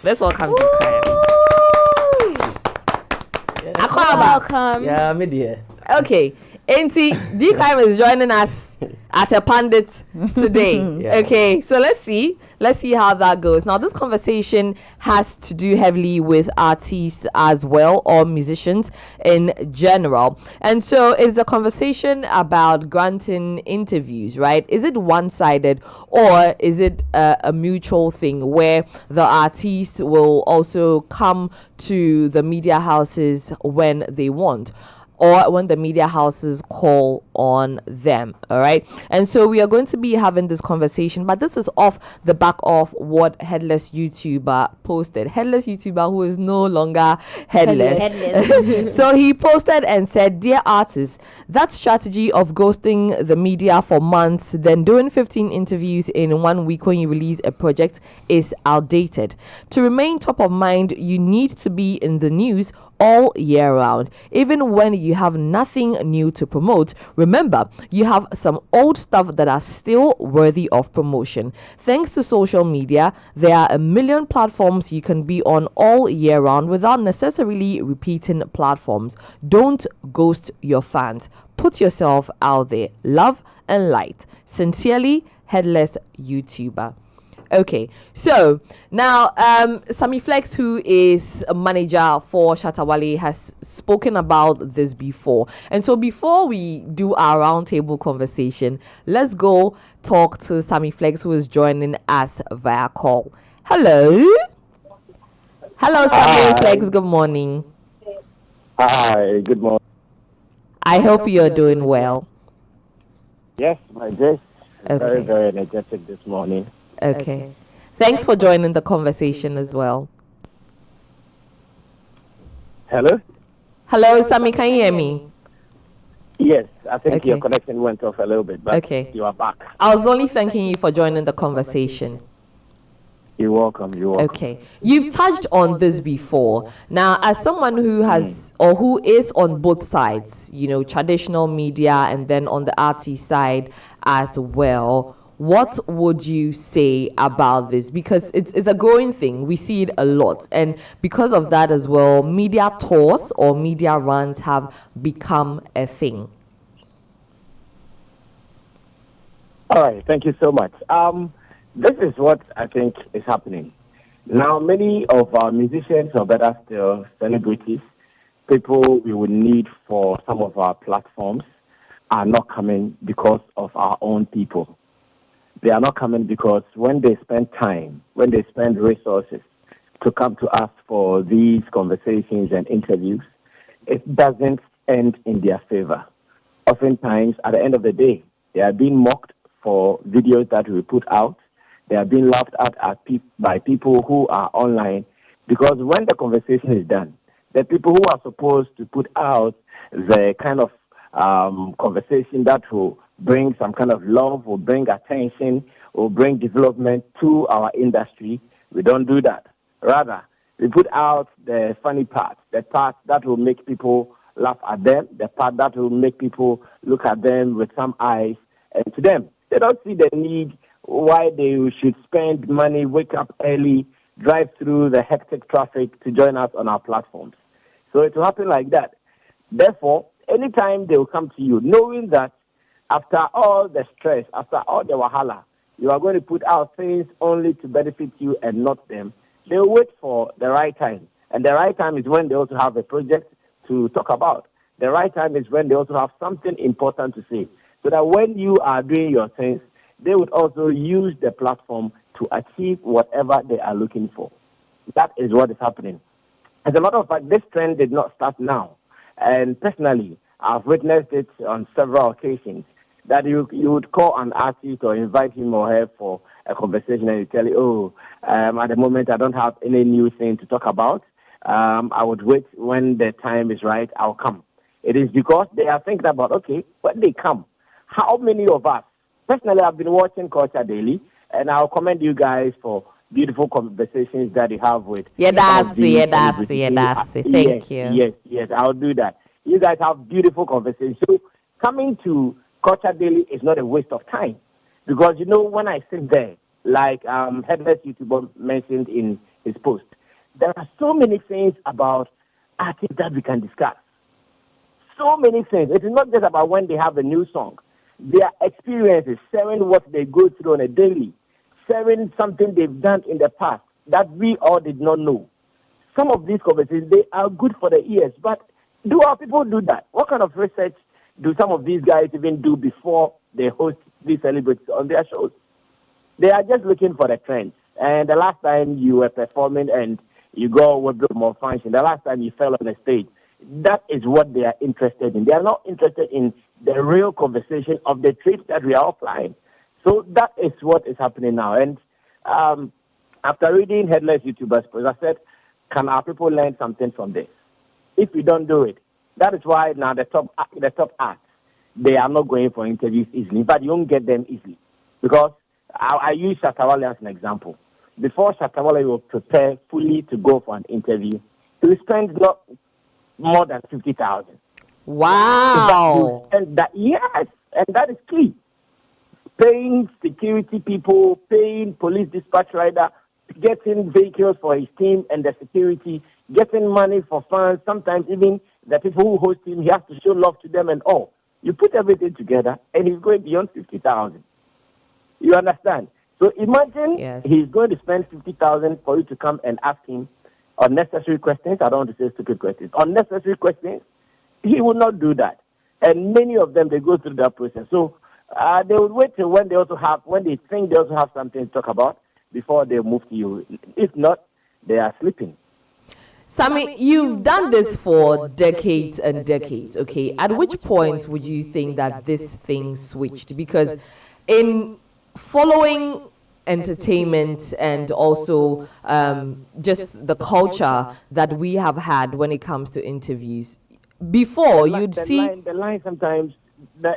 Let's welcome to Cryme. Welcome. Yeah, media. Okay, Auntie D Cryme is joining us as a pundit today. Yeah. Okay, so let's see how that goes. Now, this conversation has to do heavily with artists as well, or musicians in general. And so it's a conversation about granting interviews, right? Is it one-sided, or is it a mutual thing where the artist will also come to the media houses when they want, or when the media houses call on them? All right. And so we are going to be having this conversation, but this is off the back of what Headless YouTuber posted. Headless YouTuber who is no longer headless. So he posted and said, "Dear artists, that strategy of ghosting the media for months, then doing 15 interviews in 1 week when you release a project is outdated. To remain top of mind, you need to be in the news all year round, even when you have nothing new to promote. Remember, you have some old stuff that are still worthy of promotion. Thanks to social media, there are a million platforms you can be on all year round without necessarily repeating platforms. Don't ghost your fans. Put yourself out there. Love and light. Sincerely, Headless YouTuber." Okay, so now Sammy Flex, who is a manager for Shatawale, has spoken about this before. And so before we do our roundtable conversation, let's go talk to Sammy Flex, who is joining us via call. Hello. Hello, Sammy Flex. Good morning. Hi, good morning. I hope you're doing well. Yes, my day. Okay. Very, very energetic this morning. Okay. Thanks for joining the conversation as well. Hello? Hello, Sammy, can you hear me? Yes, I think Okay. your connection went off a little bit, but Okay. you are back. I was only thanking you for joining the conversation. You're welcome, you're welcome. Okay. You've touched on this before. Now, as someone who has or who is on both sides, you know, traditional media and then on the artist side as well, what would you say about this? Because it's a growing thing. We see it a lot. And because of that as well, media tours or media runs have become a thing. All right, thank you so much. This is what I think is happening. Now, many of our musicians, or better still, celebrities, people we would need for some of our platforms, are not coming because of our own people. They are not coming because when they spend time, when they spend resources to come to us for these conversations and interviews, it doesn't end in their favor. Oftentimes, at the end of the day, they are being mocked for videos that we put out. They are being laughed at by people who are online, because when the conversation is done, the people who are supposed to put out the kind of conversation that will bring some kind of love, will bring attention, will bring development to our industry, we don't do that. Rather, we put out the funny part, the part that will make people laugh at them, the part that will make people look at them with some eyes. And to them, they don't see the need why they should spend money, wake up early, drive through the hectic traffic to join us on our platforms. So it will happen like that. Therefore, anytime they will come to you, knowing that after all the stress, after all the wahala, you are going to put out things only to benefit you and not them, they will wait for the right time. And the right time is when they also have a project to talk about. The right time is when they also have something important to say. So that when you are doing your things, they would also use the platform to achieve whatever they are looking for. That is what is happening. As a matter of fact, this trend did not start now. And personally, I've witnessed it on several occasions, that you would call an artist or invite him or her for a conversation and you tell you, at the moment I don't have any new thing to talk about. I would wait when the time is right, I'll come. It is because they are thinking about, okay, when they come, how many of us, personally I've been watching Culture Daily, and I'll commend you guys for beautiful conversations that you have with. Thank you. Yes, I'll do that. You guys have beautiful conversations. So coming to Culture Daily is not a waste of time, because when I sit there, like Headless YouTuber mentioned in his post, there are so many things about artists that we can discuss. So many things. It is not just about when they have a new song. Their experiences, sharing what they go through on a daily, sharing something they've done in the past that we all did not know. Some of these conversations, they are good for the ears, but do our people do that? What kind of research do some of these guys even do before they host these celebrities on their shows? They are just looking for the trends. And the last time you were performing and you go with more function, the last time you fell on the stage, that is what they are interested in. They are not interested in the real conversation of the traits that we are applying. So that is what is happening now. And after reading Headless YouTubers, I said, can our people learn something from this? If we don't do it, that is why now the top acts, they are not going for interviews easily. But you won't get them easily. Because I use Shatawale as an example. Before Shatawale will prepare fully to go for an interview, he will spend not more than 50,000. Wow. And that, yes, and that is key. Paying security people, paying police dispatch rider, getting vehicles for his team and the security, getting money for fans, sometimes even the people who host him, he has to show love to them and all. You put everything together and he's going beyond 50,000. You understand? So imagine he's going to spend 50,000 for you to come and ask him unnecessary questions. I don't want to say stupid questions. Unnecessary questions. He will not do that. And many of them, they go through that process. So they would wait till when they think they also have something to talk about before they move to you. If not, they are sleeping. Sammy, you've done this for decades and decades, okay? At which point would you think that this thing switched? Because in following entertainment and also just the culture that we have had when it comes to interviews, before you'd see... The line sometimes... there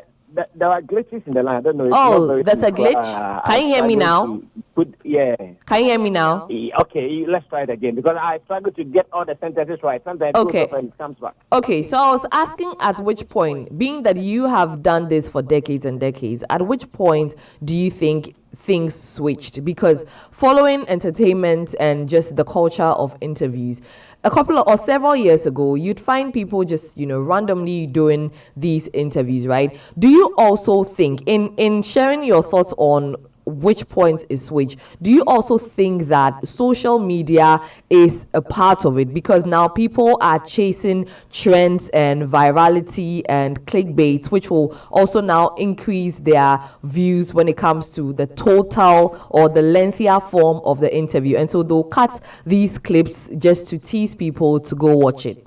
are glitches in the line. I don't know. Oh, there's a glitch? Can you hear me now? Can you hear me now? Okay, let's try it again because I struggle to get all the sentences right. Sometimes it goes off and it comes back. Okay, so I was asking at which point, being that you have done this for decades and decades, at which point do you think things switched? Because following entertainment and just the culture of interviews, a couple of, or several years ago, you'd find people just, randomly doing these interviews, right? Do you also think, in sharing your thoughts on which point is switch, do you also think that social media is a part of it? Because now people are chasing trends and virality and clickbait, which will also now increase their views when it comes to the total or the lengthier form of the interview. And so they'll cut these clips just to tease people to go watch it.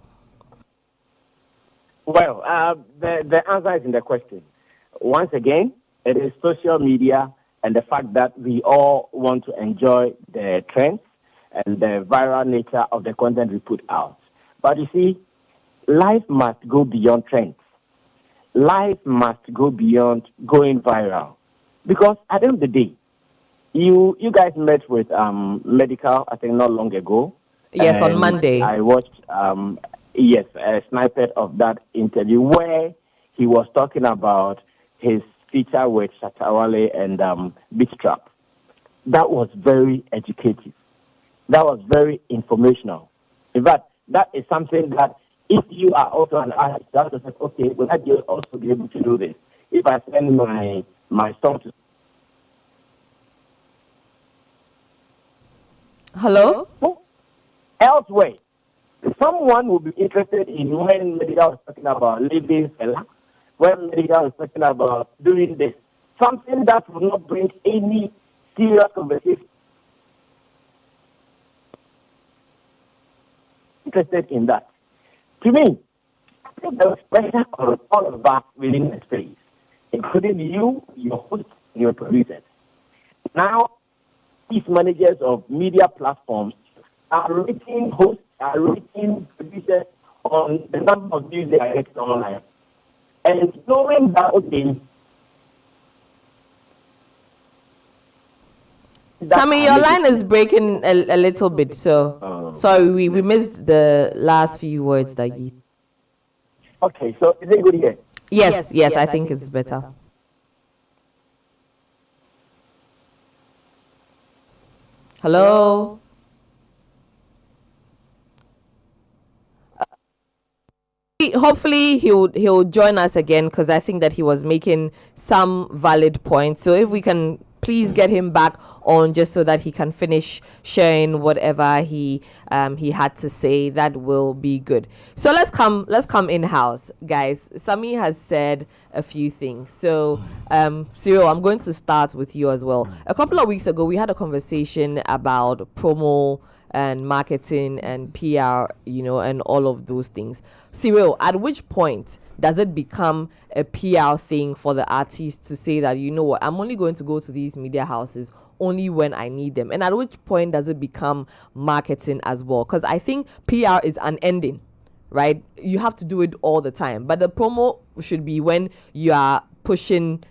Well, the answer is in the question. Once again, it is social media and the fact that we all want to enjoy the trends and the viral nature of the content we put out. But you see, life must go beyond trends. Life must go beyond going viral. Because at the end of the day, you guys met with Medical, I think, not long ago. Yes, on Monday. I watched, a snippet of that interview where he was talking about his feature with Shatawale and Beach Trap. That was very educative. That was very informational. In fact, that is something that if you are also an artist, that is like, okay, will I also be able to do this? If I send my song to... Hello? Elsewhere, someone will be interested in when Medical was talking about living fella, when Medical was talking about doing this, something that will not bring any serious conversation. Interested in that. To me, I think there was pressure on all of us within the space, including you, your host, and your producers. Now, these managers of media platforms are rating hosts, are rating producers on the number of views they are getting online. And knowing that, okay. Sammy, your line is breaking a little bit, so sorry, we missed the last few words that you... Okay, so is it good here? Yes, I think it's better. Hello? Hopefully he'll join us again, because I think that he was making some valid points. So if we can please get him back on, just so that he can finish sharing whatever he had to say, that will be good. So let's come in house, guys. Sammy has said a few things. So Cyril, I'm going to start with you as well. A couple of weeks ago we had a conversation about promo and marketing and PR, and all of those things. Cyril, at which point does it become a PR thing for the artist to say that, you know what, I'm only going to go to these media houses only when I need them? And at which point does it become marketing as well? Because I think PR is unending, right? You have to do it all the time. But the promo should be when you are pushing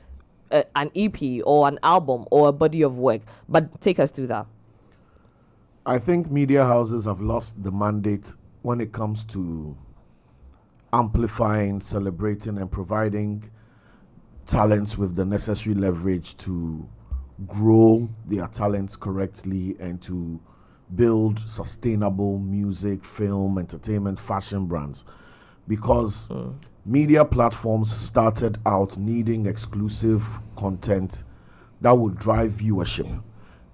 an EP or an album or a body of work. But take us through that. I think media houses have lost the mandate when it comes to amplifying, celebrating, and providing talents with the necessary leverage to grow their talents correctly and to build sustainable music, film, entertainment, fashion brands. Because media platforms started out needing exclusive content that would drive viewership.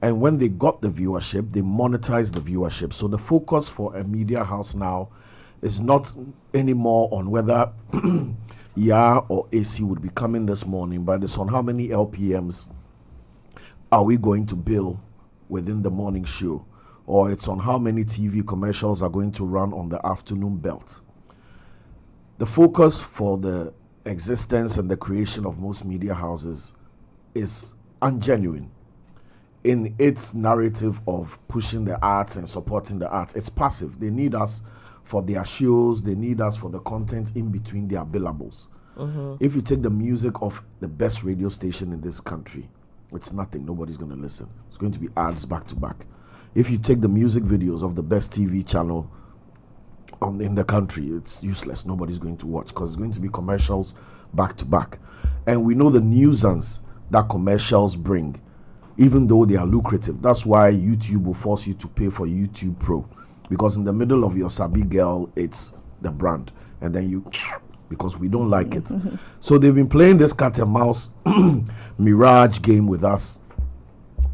And when they got the viewership, they monetized the viewership. So the focus for a media house now is not anymore on whether YA or AC would be coming this morning, but it's on how many LPMs are we going to bill within the morning show, or it's on how many TV commercials are going to run on the afternoon belt. The focus for the existence and the creation of most media houses is ungenuine in its narrative of pushing the arts and supporting the arts. It's passive. They need us for their shows. They need us for the content in between their billables. If you take the music of the best radio station in this country, it's nothing. Nobody's going to listen. It's going to be ads back to back. If you take the music videos of the best TV channel in the country, it's useless. Nobody's going to watch, because it's going to be commercials back to back. And we know the nuisance that commercials bring, even though they are lucrative. That's why YouTube will force you to pay for YouTube Pro, because in the middle of your Sabi girl, it's the brand, and then you, because we don't like it. So they've been playing this cat and mouse mirage game with us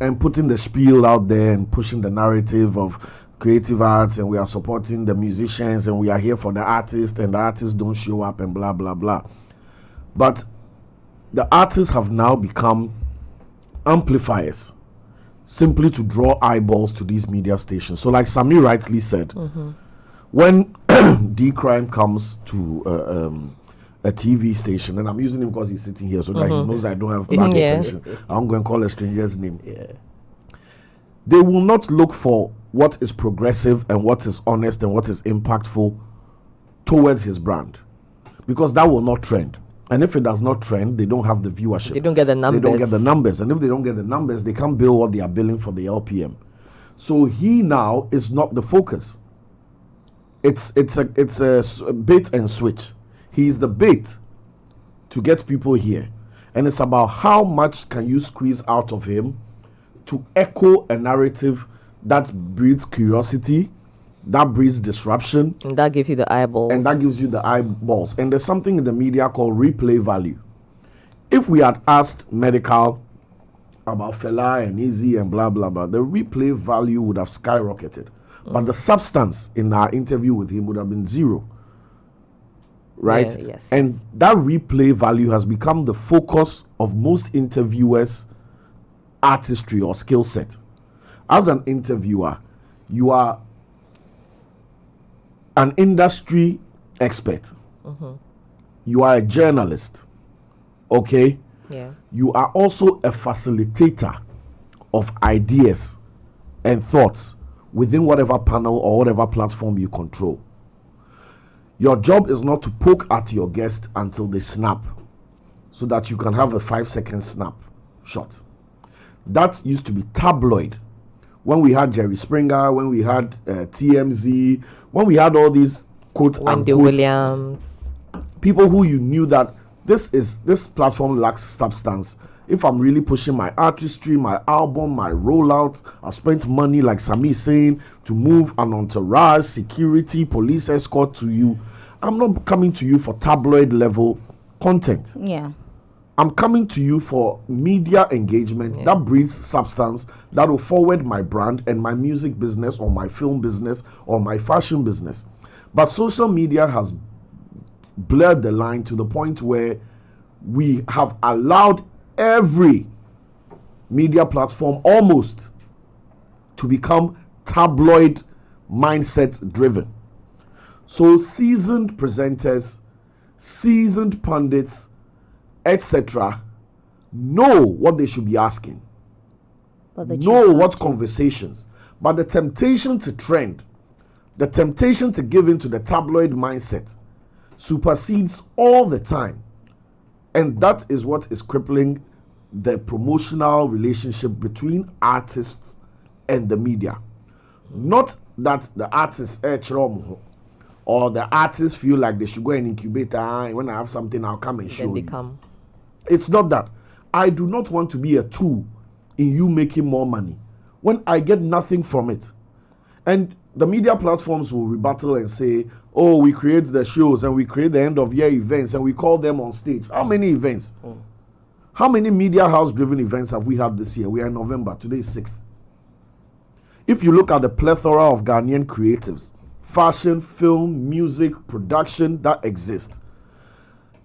and putting the spiel out there and pushing the narrative of creative arts, and we are supporting the musicians, and we are here for the artists, and the artists don't show up, and blah blah blah. But the artists have now become amplifiers, simply to draw eyeballs to these media stations. So like Sammy rightly said, when Cryme comes to a TV station, and I'm using him because he's sitting here so that he knows I don't have bad attention. I'm going to call a stranger's name. They will not look for what is progressive and what is honest and what is impactful towards his brand, because that will not trend. And if it does not trend, they don't have the viewership. They don't get the numbers. They don't get the numbers. And if they don't get the numbers, they can't bill what they are billing for the LPM. So he now is not the focus. It's a bait and switch. He's the bait to get people here. And it's about how much can you squeeze out of him to echo a narrative that breeds curiosity, that breeds disruption. And that gives you the eyeballs. And there's something in the media called replay value. If we had asked Medical about Fela and Easy and blah, blah, blah, the replay value would have skyrocketed. But the substance in our interview with him would have been zero. Right? Yeah, yes. And that replay value has become the focus of most interviewers' artistry or skill set. As an interviewer, you are an industry expert. You are a journalist. Okay? Yeah. You are also a facilitator of ideas and thoughts within whatever panel or whatever platform you control. Your job is not to poke at your guest until they snap, so that you can have a 5-second snap shot. That used to be tabloid. When we had Jerry Springer, when we had TMZ, when we had all these quote Wendy unquote Williams, people who you knew that this platform lacks substance. If I'm really pushing my artistry, my album, my rollout, I spent money, like Sammy is saying, to move an entourage, security, police escort to you. I'm not coming to you for tabloid level content. Yeah. I'm coming to you for media engagement that breeds substance that will forward my brand and my music business or my film business or my fashion business. But social media has blurred the line to the point where we have allowed every media platform almost to become tabloid mindset driven. So seasoned presenters, seasoned pundits, etc., know what they should be asking, know what conversations, but the temptation to trend, the temptation to give into the tabloid mindset supersedes all the time. And that is what is crippling the promotional relationship between artists and the media. Not that the artists or the artists feel like they should go and incubate, and when I have something, I'll come and show you. It's not that. I do not want to be a tool in you making more money when I get nothing from it. And the media platforms will rebuttal and say, oh, we create the shows and we create the end of year events and we call them on stage. How many events? How many media house driven events have we had this year? We are in November. Today is 6th. If you look at the plethora of Ghanaian creatives, fashion, film, music, production that exist,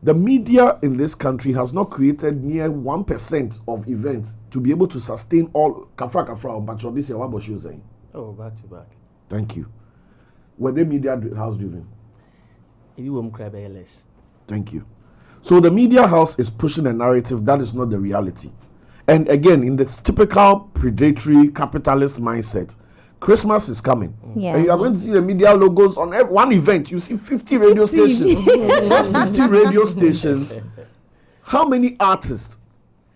the media in this country has not created near 1% of events to be able to sustain all. Kafra, this year, what was you saying? Oh, back to back. Thank you. Were they media house driven? If you won't cry by less. Thank you. So the media house is pushing a narrative that is not the reality. And again, in this typical predatory capitalist mindset, Christmas is coming. Yeah. And you are going to see the media logos on one event. You see 50 radio stations. Those 50 radio stations, how many artists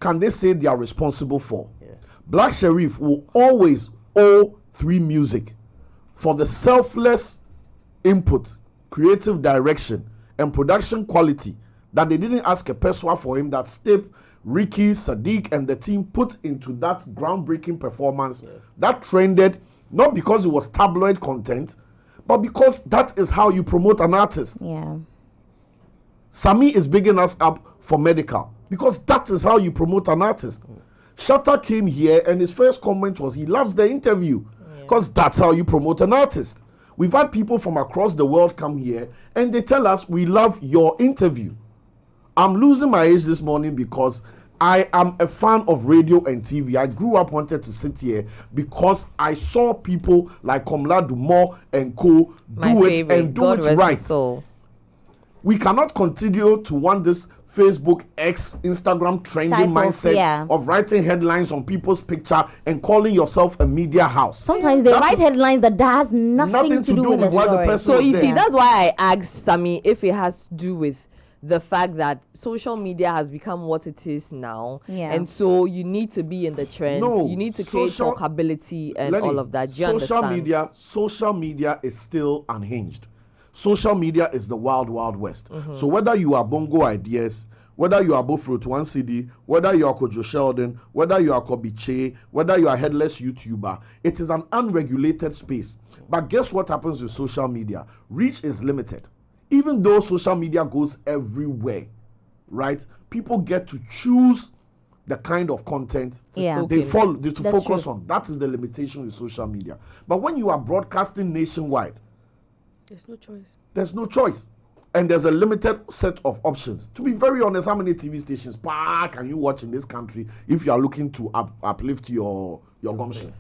can they say they are responsible for? Yeah. Black Sherif will always owe 3 Music for the selfless input, creative direction, and production quality that they didn't ask a peswa for him, that Step, Ricky, Sadiq, and the team put into that groundbreaking performance that trended, not because it was tabloid content, but because that is how you promote an artist. Yeah. Sammy is bigging us up for medical because that is how you promote an artist. Shatta came here and his first comment was he loves the interview because that's how you promote an artist. We've had people from across the world come here and they tell us we love your interview. I'm losing my age this morning because I am a fan of radio and TV. I grew up wanted to sit here because I saw people like Komla Dumont and co do it and do it right. We cannot continue to want this Facebook, X, Instagram trending mindset of writing headlines on people's picture and calling yourself a media house. Sometimes they write headlines that has nothing to do with the story. So you see, that's why I asked Sammy if it has to do with the fact that social media has become what it is now, and so you need to be in the trends. You need to create talkability and all of that. Do you understand? Social media is still unhinged. Social media is the wild, wild west. So whether you are Bongo Ideas, whether you are Bofruit 1CD, whether you are Kojo Sheldon, whether you are Kobe Che, whether you are Headless YouTuber, it is an unregulated space. But guess what happens with social media? Reach is limited. Even though social media goes everywhere, right? People get to choose the kind of content they focus on. That is the limitation with social media. But when you are broadcasting nationwide, there's no choice. There's no choice. And there's a limited set of options. To be very honest, how many TV stations can you watch in this country if you are looking to uplift your gumption?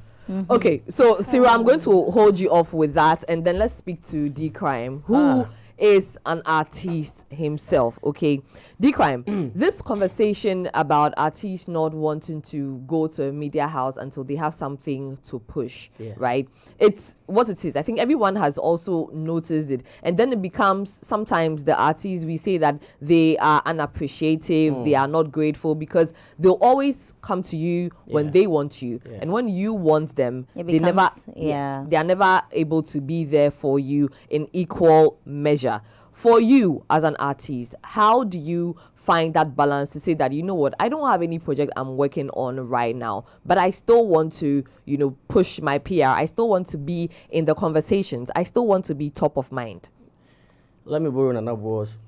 Okay, so Cyril, I'm going to hold you off with that, and then let's speak to Cryme, who is an artist himself. Okay, Cryme, this conversation about artists not wanting to go to a media house until they have something to push, right? It's what it is. I think everyone has also noticed it, and then it becomes sometimes the artists, we say that they are unappreciative, they are not grateful, because they'll always come to you when they want you, and when you want them, they are never able to be there for you in equal measure. For you as an artist, how do you find that balance to say that, you know what, I don't have any project I'm working on right now, but I still want to, push my PR. I still want to be in the conversations. I still want to be top of mind. Let me borrow another voice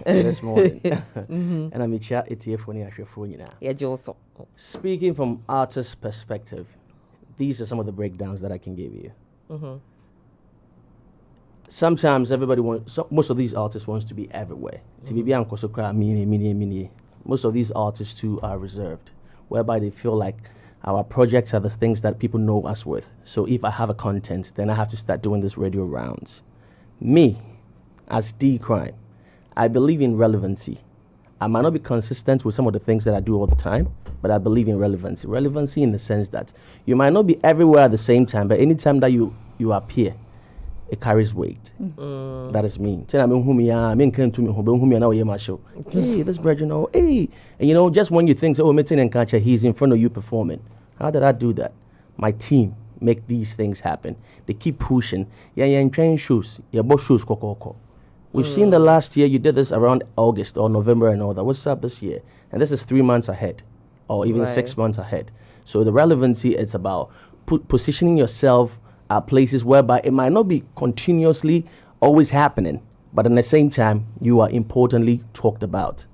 this morning. And I'm chat it here for your phone now. Yeah, Joseph. Speaking from artist's perspective, these are some of the breakdowns that I can give you. Sometimes most of these artists wants to be everywhere. Most of these artists too are reserved, whereby they feel like our projects are the things that people know us with. So if I have a content, then I have to start doing this radio rounds. Me, as Cryme, I believe in relevancy. I might not be consistent with some of the things that I do all the time, but I believe in relevancy. Relevancy in the sense that you might not be everywhere at the same time, but anytime that you appear, it carries weight. That is me. Hey, this bread, hey. And just when you think, meeting and culture, he's in front of you performing. How did I do that? My team make these things happen. They keep pushing. Train shoes. Shoes. We've seen the last year, you did this around August or November and all that. What's up this year? And this is 3 months ahead or even 6 months ahead. So the relevancy, it's about positioning yourself at places whereby it might not be continuously always happening, but at the same time, you are importantly talked about.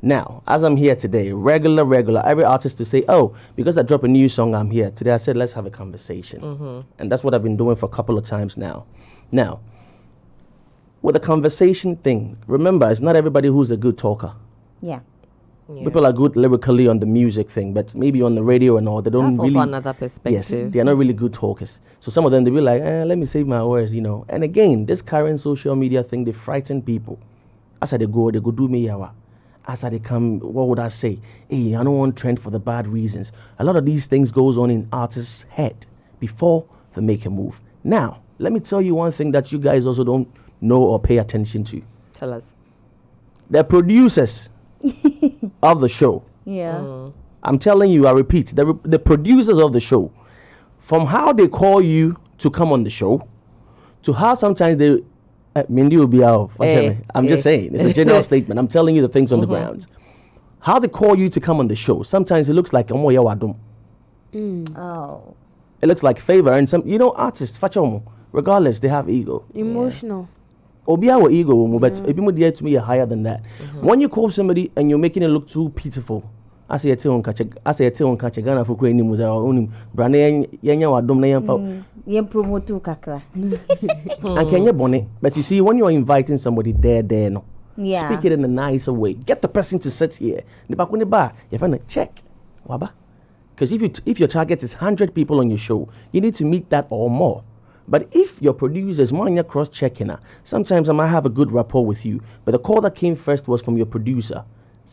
Now, as I'm here today, regular, every artist to say, oh, because I drop a new song, I'm here. Today I said, let's have a conversation. And that's what I've been doing for a couple of times now. Now, with the conversation thing, remember, it's not everybody who's a good talker. Yeah. People are good lyrically on the music thing, but maybe on the radio and all, they don't That's really... also another perspective. Yes, they're not really good talkers. So some of them, they'll be like, let me save my words, And again, this current social media thing, they frighten people. As they go do me yawa. As they come, what would I say? Hey, I don't want trend for the bad reasons. A lot of these things goes on in artists' head before they make a move. Now, let me tell you one thing that you guys also don't know or pay attention to. Tell us. The producers of the show. Yeah. I'm telling you, I repeat, the producers of the show, from how they call you to come on the show, to how sometimes they, Mindy will be out. I'm just saying, it's a general statement. I'm telling you the things on the grounds. How they call you to come on the show, sometimes it looks like Oh. it looks like favor, and some, artists, regardless, they have ego. Emotional. Obiawa ego, but people dare to me are higher than that. When you call somebody and you're making it look too pitiful, I say on catch Ghana for creating musa brand yanya wa dom na yampa promote kakra. And Kenya bonnet. But you see, when you're inviting somebody there no. Yeah. Speak it in a nicer way. Get the person to sit here. The back on the bar, you find a check. Waba. Because if your target is 100 people on your show, you need to meet that or more. But if your producers, you're cross-checking her, sometimes I might have a good rapport with you, but the call that came first was from your producer.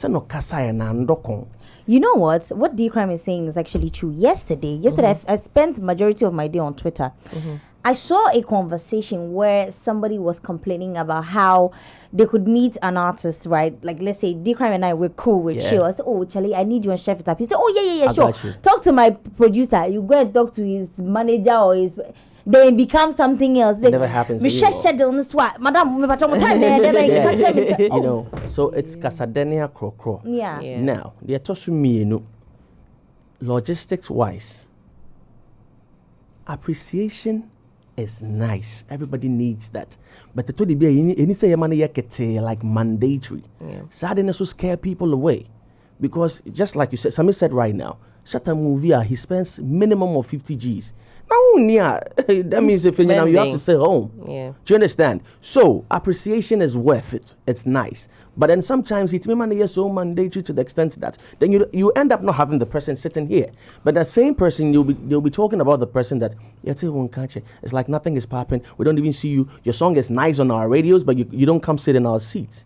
You know what? What Cryme is saying is actually true. Yesterday, I spent majority of my day on Twitter. I saw a conversation where somebody was complaining about how they could meet an artist, right? Like, let's say Cryme and I were cool, we're chill. I said, oh, Charlie, I need you and Chef It Up. He said, oh, yeah, sure. Talk to my producer. You go and talk to his manager or his... They become something else. It never happens. Madam, so it's Casadenia Crocro. Yeah. Now, the Tosumi, logistics wise, appreciation is nice. Everybody needs that. But the Todi Be, you need to say money like mandatory. Sadness will scare people away. Because just like you said, Sammy said right now, Shata movie, he spends minimum of 50 G's. That means if you have to stay home. Yeah. Do you understand? So appreciation is worth it. It's nice. But then sometimes it's so mandatory to the extent that then you end up not having the person sitting here. But that same person, you'll be talking about the person that it's like nothing is popping. We don't even see you. Your song is nice on our radios, but you don't come sit in our seats.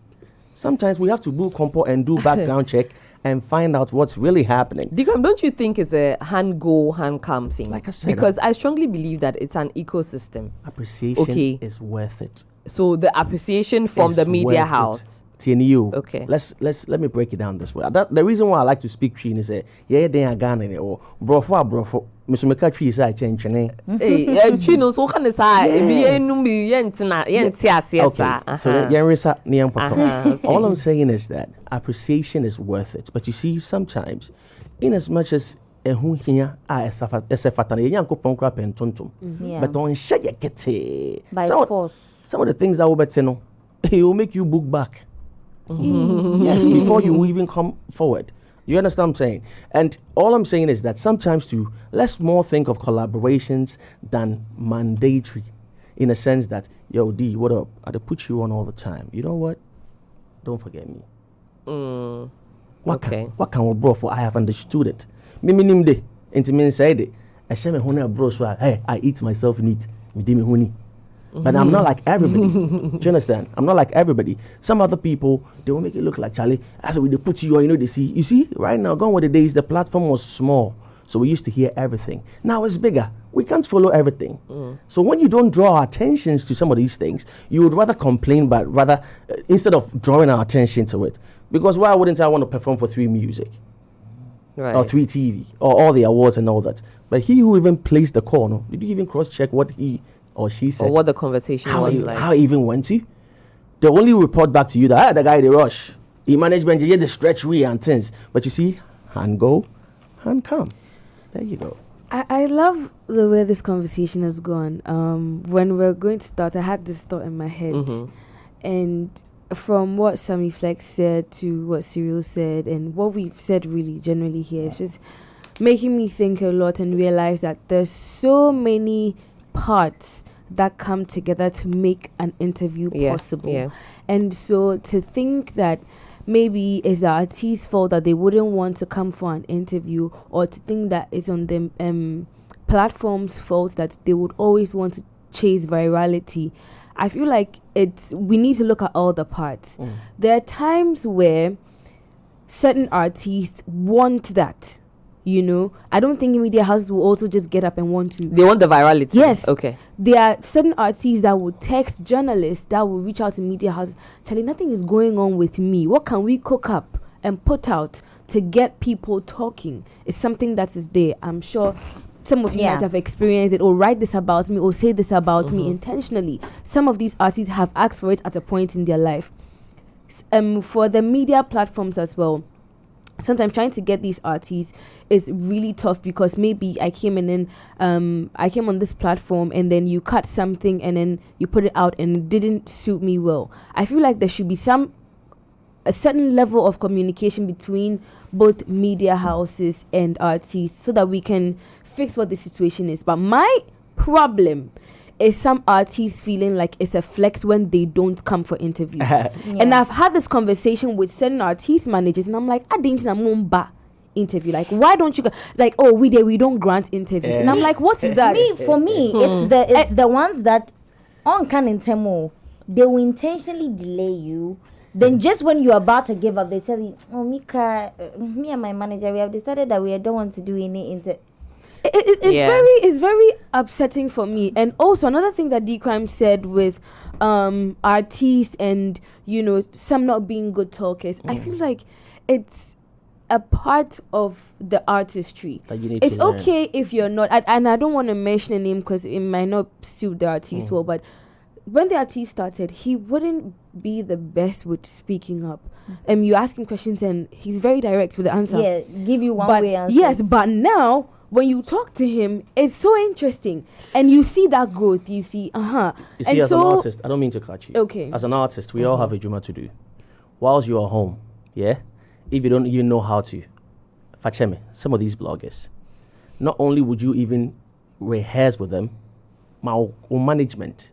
Sometimes we have to do compo and do background check and find out what's really happening. Cryme, don't you think it's a hand-go, hand-come thing? Like I said, because I strongly believe that it's an ecosystem. Appreciation is worth it. So the appreciation from the media house. TNU. Okay. Let me break it down this way. The reason why I like to speak Chin is they are Ghana or brofo. Mr. McCarthy is a change. Hey, Chino, so can say, all I'm saying is that appreciation is worth it. But you see, sometimes, in as much as but on share by force. some of the things that will better know, he will make you book back. Yes, before you even come forward. You understand what I'm saying? And all I'm saying is that sometimes too, let's more think of collaborations than mandatory, in a sense that, yo, D, what up? I put you on all the time. You know what? Don't forget me. What can we bro for? I have understood it. Mimi nimde, intimin said it. I share my honey bro, so I eat myself neat. But I'm not like everybody. Do you understand? I'm not like everybody. Some other people, they will make it look like Charlie. As they put you on, they see. You see, right now, gone with the days, the platform was small. So we used to hear everything. Now it's bigger. We can't follow everything. So when you don't draw our attentions to some of these things, you would rather complain, but rather, instead of drawing our attention to it. Because why wouldn't I want to perform for 3 Music? Right. Or 3 TV? Or all the awards and all that? But he who even placed the call, no? Did you even cross-check what he or she said? Or what the conversation was like? How it even went to? They only report back to you that, the guy, they rush. The management, you the stretch way and things. But you see, hand go, hand come. There you go. I love the way this conversation has gone. When we're going to start, I had this thought in my head. And from what Sammy Flex said to what Cyril said and what we've said really generally here, it's just making me think a lot and realize that there's so many parts that come together to make an interview possible. And so to think that maybe it's the artist's fault that they wouldn't want to come for an interview, or to think that it's on the platform's fault that they would always want to chase virality, I feel like we need to look at all the parts. There are times where certain artists want that. You know, I don't think media houses will also just get up and want to. They want the virality. Yes. Okay. There are certain artists that will text journalists, that will reach out to media houses. Charlie, nothing is going on with me. What can we cook up and put out to get people talking? It's something that is there. I'm sure some of you might have experienced it, or write this about me, or say this about me intentionally. Some of these artists have asked for it at a point in their life. For the media platforms as well, sometimes trying to get these artists is really tough, because maybe I came on this platform and then you cut something and then you put it out and it didn't suit me well. I feel like there should be a certain level of communication between both media houses and artists so that we can fix what the situation is. But my problem is some artists feeling like it's a flex when they don't come for interviews. And I've had this conversation with certain artist managers, and I'm like, I didn't interview. Like, why don't you go? Like, oh, we don't grant interviews. And I'm like, what is that? For me, it's the ones that on can intemo, they will intentionally delay you. Then just when you're about to give up, they tell you, oh, me and my manager, we have decided that we don't want to do any It's very upsetting for me. And also another thing that Cryme said with artists and some not being good talkers, I feel like it's a part of the artistry. It's okay if you're not, and I don't want to mention a name because it might not suit the artist well, but when the artist started, he wouldn't be the best with speaking up. You ask him questions and he's very direct with the answer. Yeah, give you one way answer. Yes, but now when you talk to him, it's so interesting, and you see that growth. You see, You see, as an artist, I don't mean to cut you. Okay. As an artist, we all have a juma to do. Whilst you are home, if you don't even know how to, Facheme, some of these bloggers, not only would you even rehearse with them, management,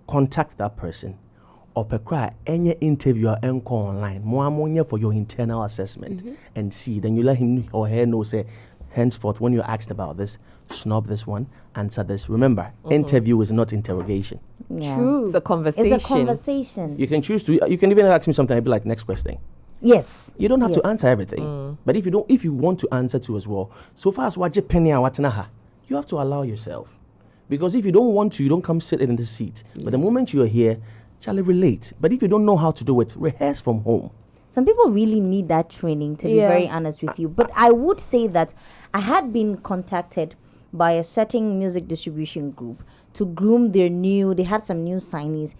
contact that person, or pekra any interviewer and call online, more for your internal assessment and see. Then you let him or her know, say, henceforth, when you're asked about this, snub this one, answer this. Remember, interview is not interrogation. Yeah. True. It's a conversation. It's a conversation. You can choose to. You can even ask me something. I'd be like, next question. Yes. You don't have to answer everything. But if you want to answer to as well, so far as what you have to allow yourself. Because if you don't want to, you don't come sit in the seat. But the moment you're here, Charlie, relate. But if you don't know how to do it, rehearse from home. Some people really need that training, to be very honest with you. But I would say that I had been contacted by a certain music distribution group to groom they had some new signees.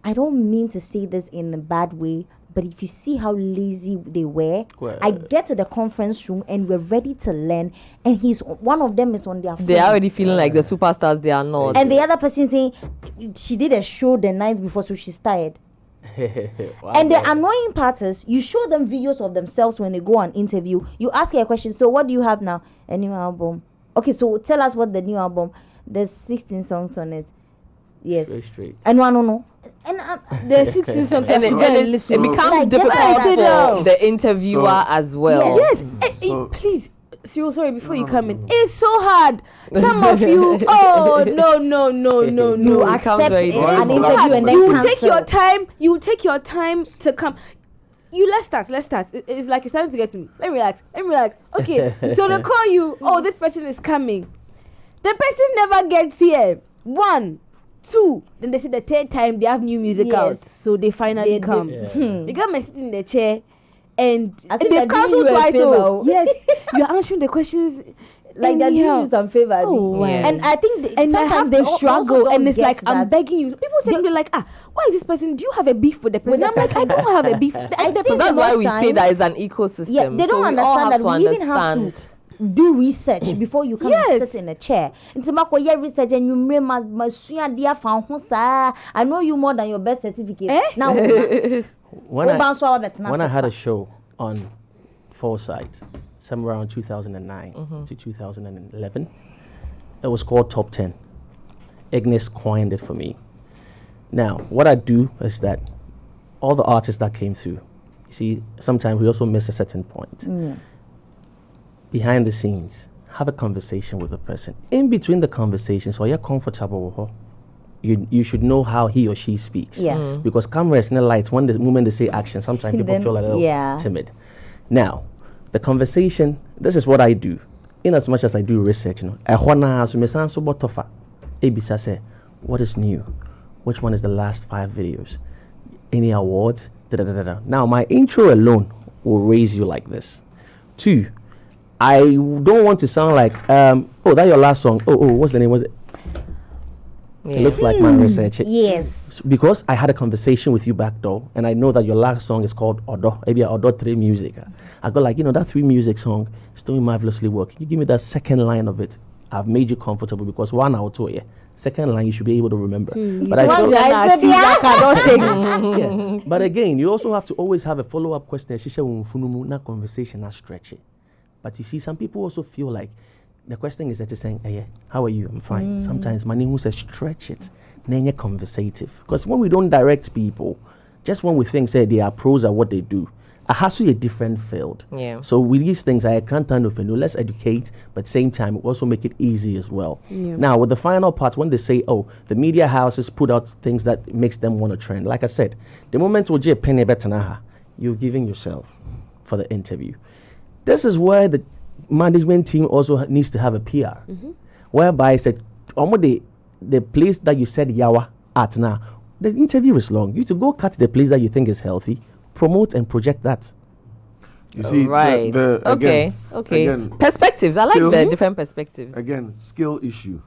I don't mean to say this in a bad way, But if you see how lazy they were, Well, I get to the conference room and we're ready to learn. And one of them is on their phone. They're already feeling like the superstars they are not. And the other person saying she did a show the night before, so she's tired. Wow, And the wow. annoying part is you show them videos of themselves when they go on interview. You ask her a question. So what do you have now? A new album. Okay, so tell us what the new album. There's 16 songs on it. Yes. Very straight. And one no. And There's 16 songs. And it Listen. becomes Like, just difficult like for that. the interviewer So- as well. Yes. Please. Sorry, before you come in, it's so hard. Some of you, no. You accept very it, hard. an interview and then You cancel. take your time. You take your time to come. Let's start. It's like it's starting to get to me. Let me relax. Okay, so they call you. Oh, this person is coming. The person never gets here. 1, 2. Then they say the third time they have new music Yes. out, so they finally They- come. Yeah. They got me sitting in the chair, and As if they've they're doing cancelled you a twice. favor. Oh, yes, you're answering the questions like they're doing anyhow. you some favor. Oh, wow. And I think And sometimes I have they to struggle, and it's like I'm begging. begging you. People tell me like, why is this person? Do you have a beef with the person? I'm like, I don't have a beef. The think So that's why most we say times- that it's an ecosystem. Yeah, they so don't we all understand have that to we even have understand. to do research before you come and Yes. sit in a chair. Into my research and you I know you more than your birth certificate. Now, When I had a show on Foresight, somewhere around 2009 to 2011, it was called Top 10. Ignis coined it for me. Now, what I do is that all the artists that came through, you see, sometimes we also miss a certain point. Behind the scenes, have a conversation with the person. In between the conversation, so you're comfortable with her. You should know how he or she speaks. Yeah. Because cameras and the lights, when the moment they say action, sometimes people Then, feel a little yeah. timid. Now, the conversation, this is what I do. In as much as I do research, Ebisa say, what is new? Which one is the last 5 videos? Any awards? Da-da-da-da-da. Now, my intro alone will raise you like this. 2, I don't want to sound like, that's your last song. What's the name? Was it? It looks like my research. yes. Because I had a conversation with you back though, and I know that your last song is called Odo, maybe Odo 3 music. I go like, that 3 music song is doing marvelously well. Can you give me that second line of it? I've made you comfortable because 1 hour to second line you should be able to remember. But I feel, yeah. But again, you also have to always have a follow-up question. Not conversation, not stretch it. But you see, some people also feel like the question is that they're saying, hey, how are you? I'm fine. Sometimes my name will say stretch it. Then you're conversative. Because when we don't direct people, just when we think say they are pros at what they do, it has to be a different field. Yeah. So with these things, I can't turn off and let's educate, but at the same time also make it easy as well. Yeah. Now with the final part, when they say, the media houses put out things that makes them want to trend. Like I said, the moment you're giving yourself for the interview. This is where the management team also needs to have a PR, whereby I said, the place that you said yawa at now, the interview is long. You need to go cut the place that you think is healthy, promote and project that. You see, Right. Okay. Again, Perspectives. I like still- the different perspectives. again, skill issue.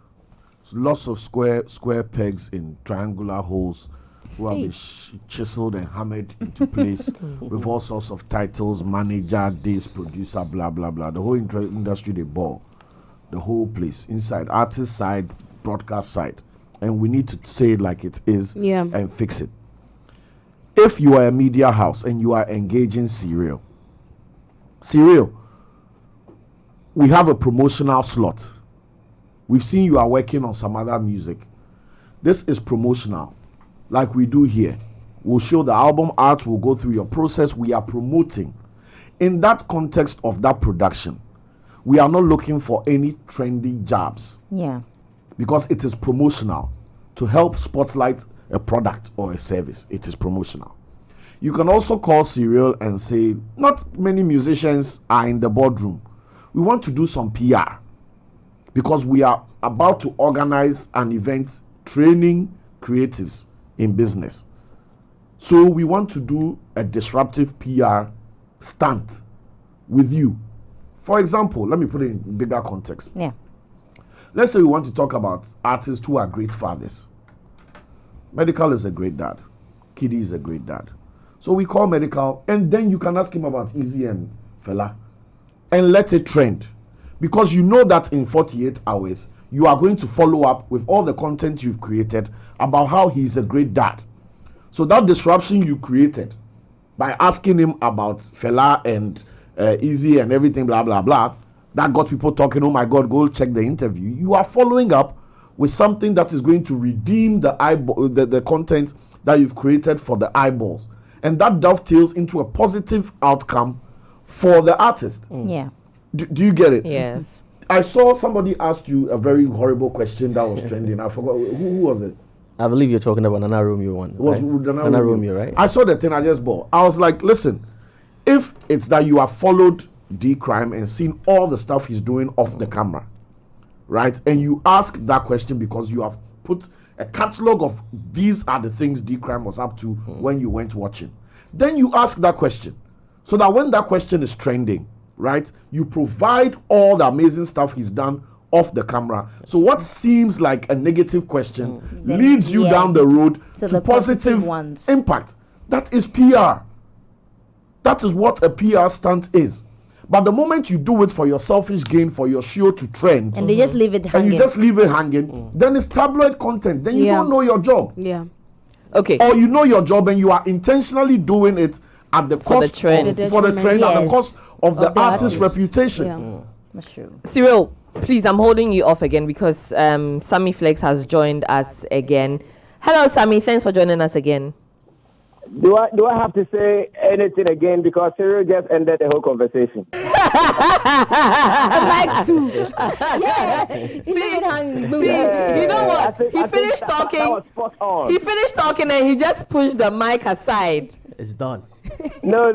Lots of square pegs in triangular holes who have been chiseled and hammered into place with all sorts of titles, manager, this, producer, blah, blah, blah. The whole industry, they ball. The whole place, inside, artist side, broadcast side. And we need to say it like it is and fix it. If you are a media house and you are engaging Serial, we have a promotional slot. We've seen you are working on some other music. This is promotional, like we do here. We'll show the album art, we'll go through your process. We are promoting. In that context of that production, we are not looking for any trendy jobs Yeah. because it is promotional to help spotlight a product or a service. It is promotional. You can also call Serial and say, not many musicians are in the boardroom. We want to do some PR because we are about to organize an event training creatives in business. So we want to do a disruptive PR stunt with you. For example, let me put it in bigger context. Yeah. Let's say we want to talk about artists who are great fathers. Medical is a great dad. Kiddy is a great dad. So we call medical, and then you can ask him about Easy and Fela, and let it trend. Because you know that in 48 hours, you are going to follow up with all the content you've created about how he's a great dad. So that disruption you created by asking him about Fela and Easy and everything, blah, blah, blah, that got people talking, oh my God, go check the interview. You are following up with something that is going to redeem the content that you've created for the eyeballs. And that dovetails into a positive outcome for the artist. Yeah. Do you get it? Yes. I saw somebody asked you a very horrible question that was trending. I forgot. Who was it? I believe you're talking about Nana Romeo one. It was right? Nana Romeo, right? I saw the thing, I just bought. I was like, listen, if it's that you have followed D Cryme and seen all the stuff he's doing off the camera, right? And you ask that question because you have put a catalog of these are the things D Cryme was up to when you went watching. Then you ask that question. So that when that question is trending, right, you provide all the amazing stuff he's done off the camera. So what seems like a negative question leads you down the road to the positive ones. impact. That is PR. That is what a PR stunt is. But the moment you do it for your selfish gain, for your show to trend, And they just leave it hanging. and you just leave it hanging, then it's tabloid content. Then you Yeah. don't know your job. Yeah. Okay. Or you know your job and you are intentionally doing it at the cost trend. of, for the trend, at the Yes. cost of the the artist's artist. reputation. Yeah. That's true. Cyril, please, I'm holding you off again because Sammy Flex has joined us again. Hello, Sammy. Thanks for joining us again. Do I have to say anything again because Cyril just ended the whole conversation? I'd like to. See, you know what? He finished talking. That was spot on. He finished talking and he just pushed the mic aside. It's done. No.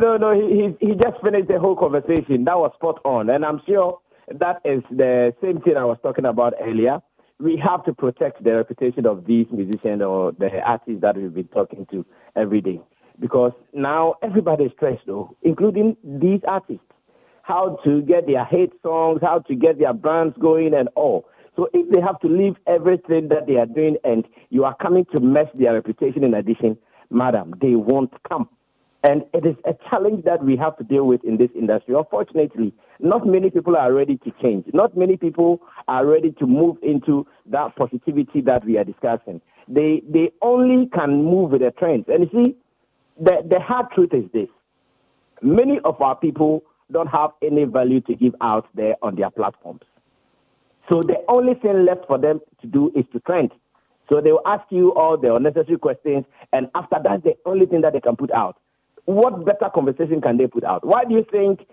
He just finished the whole conversation. That was spot on, and I'm sure that is the same thing I was talking about earlier. We have to protect the reputation of these musicians or the artists that we've been talking to every day, because now everybody is stressed, though, including these artists. How to get their hit songs, how to get their brands going, and all. So if they have to leave everything that they are doing, and you are coming to mess their reputation in addition, madam, they won't come. And it is a challenge that we have to deal with in this industry. Unfortunately, not many people are ready to change. Not many people are ready to move into that positivity that we are discussing. They only can move with the trends. And you see, the hard truth is this. Many of our people don't have any value to give out there on their platforms. So the only thing left for them to do is to trend. So they will ask you all the unnecessary questions, and after that, the only thing that they can put out. What better conversation can they put out? Why do you think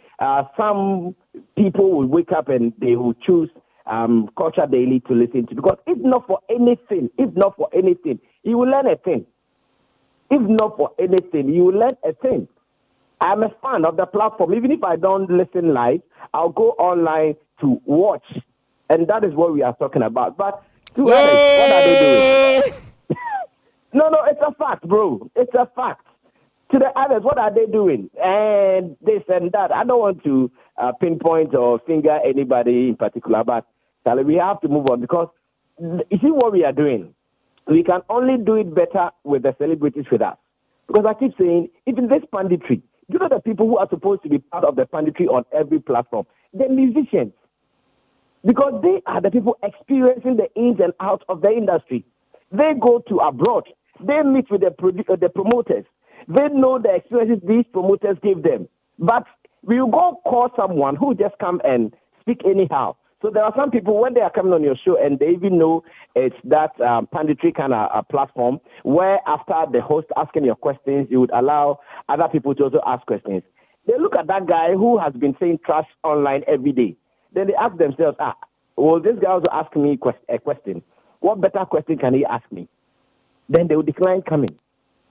some people will wake up and they will choose Culture Daily to listen to? Because if not for anything, you will learn a thing. If not for anything, you will learn a thing. I'm a fan of the platform. Even if I don't listen live, I'll go online to watch. And that is what we are talking about. But to others, what are they doing? No, it's a fact, bro. It's a fact. To the others, what are they doing? And this and that. I don't want to pinpoint or finger anybody in particular, but we have to move on because you see what we are doing. We can only do it better with the celebrities with us. Because I keep saying, even this panditry, you know the people who are supposed to be part of the panditry on every platform? The musicians. Because they are the people experiencing the ins and outs of the industry. They go to abroad. They meet with the promoters. They know the experiences these promoters give them. But we will go call someone who just come and speak anyhow. So there are some people, when they are coming on your show and they even know it's that panditry kind of platform where after the host asking your questions, you would allow other people to also ask questions. They look at that guy who has been saying trash online every day. Then they ask themselves, will this guy also ask me a question? What better question can he ask me? Then they will decline coming.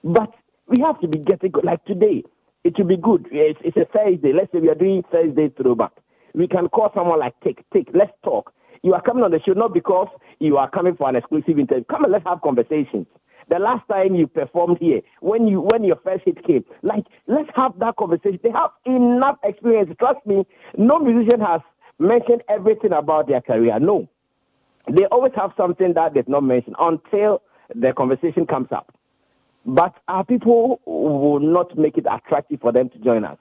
But we have to be getting good. Like today, it will be good. It's a Thursday. Let's say we are doing Thursday throwback. We can call someone like Take, let's talk. You are coming on the show not because you are coming for an exclusive interview. Come and let's have conversations. The last time you performed here, when your first hit came, like, let's have that conversation. They have enough experience. Trust me, no musician has mentioned everything about their career. No. They always have something that they've not mentioned until the conversation comes up. But our people will not make it attractive for them to join us.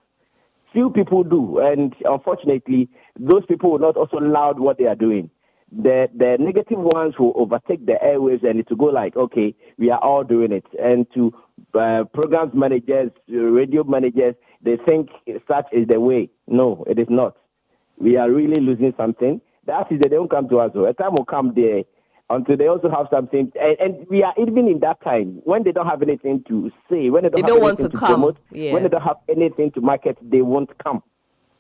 Few people do, and unfortunately, those people will not also laud what they are doing. The negative ones will overtake the airwaves, and it will go like, okay, we are all doing it. And to programs managers, radio managers, they think such is the way. No, it is not. We are really losing something. The artists, they don't come to us. A time will come there until they also have something. And we are even in that time when they don't have anything to say, when they don't have want anything to to come. promote, Yeah. when they don't have anything to market, they won't come.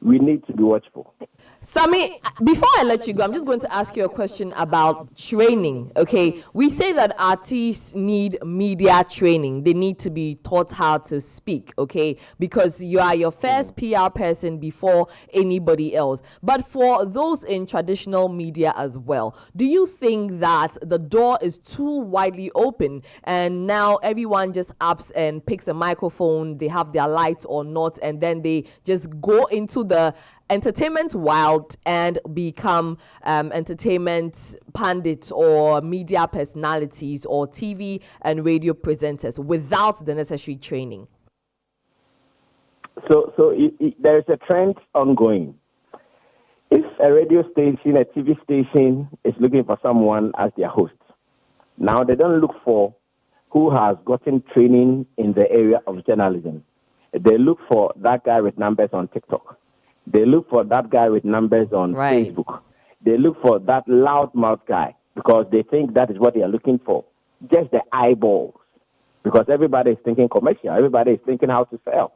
We need to be watchful. Sammy, before I let you go, I'm just going to ask you a question about training. Okay, we say that artists need media training. They need to be taught how to speak. Okay, because you are your first PR person before anybody else. But for those in traditional media as well, do you think that the door is too widely open and now everyone just ups and picks a microphone, they have their lights or not, and then they just go into the entertainment wild and become entertainment pundits or media personalities or TV and radio presenters without the necessary training? So there is a trend ongoing. If a radio station, a TV station is looking for someone as their host, now they don't look for who has gotten training in the area of journalism. They look for that guy with numbers on TikTok. They look for that guy with numbers on Facebook. They look for that loudmouth guy because they think that is what they are looking for. Just the eyeballs. Because everybody is thinking commercial. Everybody is thinking how to sell.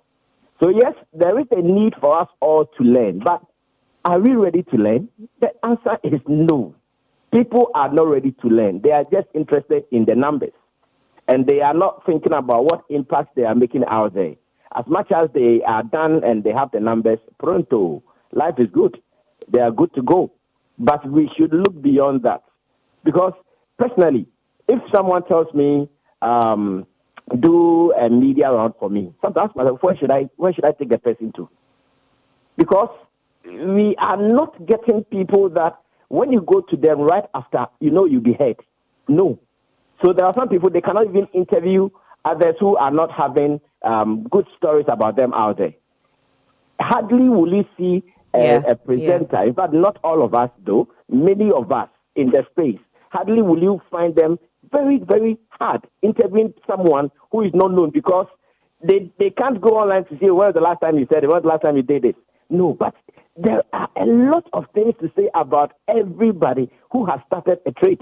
So yes, there is a need for us all to learn. But are we ready to learn? The answer is no. People are not ready to learn. They are just interested in the numbers. And they are not thinking about what impact they are making out there. As much as they are done and they have the numbers, pronto, life is good. They are good to go. But we should look beyond that. Because personally, if someone tells me, do a media round for me, sometimes I ask myself, where should I take the person to? Because we are not getting people that when you go to them right after, you'll be heard. No. So there are some people, they cannot even interview others who are not having good stories about them out there. Hardly will you see a presenter. In fact, not all of us, though. Many of us in the space. Hardly will you find them very, very hard interviewing someone who is not known because they can't go online to say, when was the last time you said it? When was the last time you did this? No, but there are a lot of things to say about everybody who has started a trade.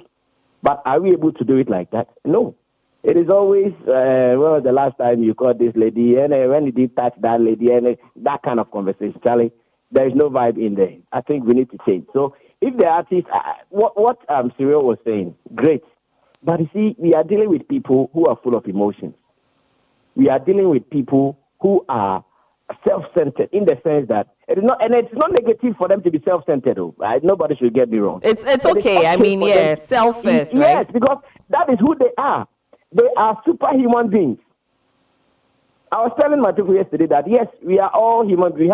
But are we able to do it like that? No. It is always, when was the last time you called this lady? And when did you touch that lady? And that kind of conversation. Charlie, there is no vibe in there. I think we need to change. So if the artist, what Cyril was saying, great. But you see, we are dealing with people who are full of emotions. We are dealing with people who are self-centered in the sense that it's not negative for them to be self-centered. Nobody should get me wrong. It's okay. I mean, self-first, right? Yes, because that is who they are. They are superhuman beings. I was telling my people yesterday that yes, we are all human. We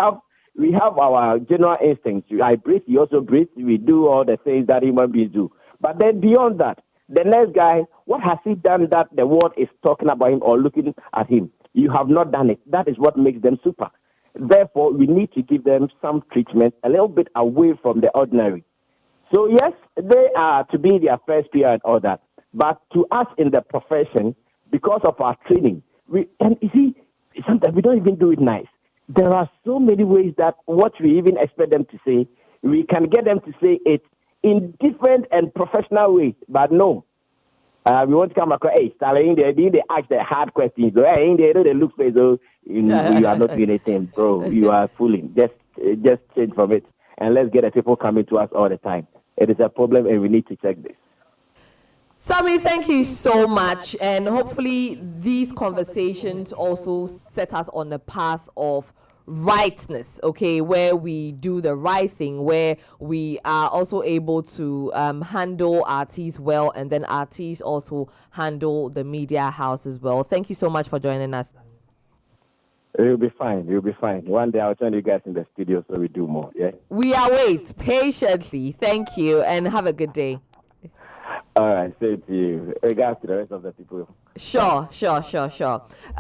have our general instincts. I breathe, you also breathe. We do all the things that human beings do. But then beyond that, the next guy, what has he done that the world is talking about him or looking at him? You have not done it. That is what makes them super. Therefore, we need to give them some treatment a little bit away from the ordinary. So yes, they are to be their first peer and all that. But to us in the profession, because of our training, and you see, sometimes we don't even do it nice. There are so many ways that what we even expect them to say, we can get them to say it in different and professional ways. But no, we want to come across, hey, Stanley, they ask the hard questions. Hey, they look for you are not doing anything, bro. You are fooling. Just change from it. And let's get the people coming to us all the time. It is a problem and we need to check this. Sammy, thank you so much. And hopefully these conversations also set us on the path of rightness, okay, where we do the right thing, where we are also able to handle artists well, and then artists also handle the media house as well. Thank you so much for joining us. You'll be fine. You'll be fine. One day I'll join you guys in the studio so we do more, yeah? We await patiently. Thank you and have a good day. All right, same to you. Regards to the rest of the people. Sure.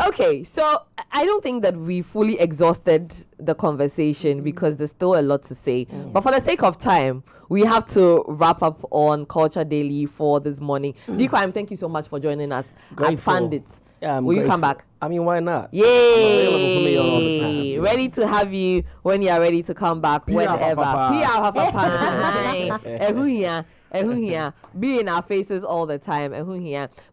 Okay, so I don't think that we fully exhausted the conversation because there's still a lot to say. But for the sake of time, we have to wrap up on Culture Daily for this morning. Cryme, thank you so much for joining us as Pandit. Yeah, Will you come back? I mean, why not? Yay! I'm available for me all the time. Ready to have you when you are ready to come back, whenever. Be in our faces all the time.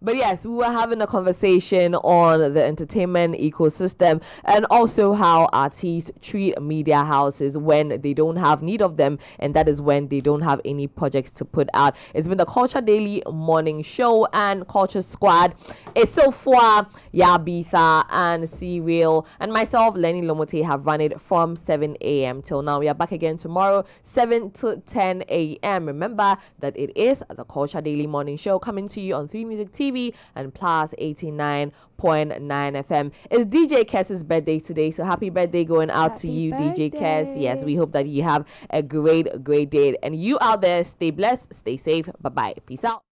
But yes, we were having a conversation on the entertainment ecosystem and also how artists treat media houses when they don't have need of them, and that is when they don't have any projects to put out. It's been the Culture Daily morning show and Culture Squad. It's so far Yabitha and Serial and myself, Lenny Lomote, have run it from 7 a.m. till now. We are back again tomorrow, 7 to 10 a.m. Remember that it is the Culture Daily morning show coming to you on 3 Music TV and Plus 89.9 FM. It's DJ Kess's birthday today, so happy birthday going out to you, DJ Kess. Yes, we hope that you have a great day. And you out there, stay blessed, stay safe. Bye-bye. Peace out.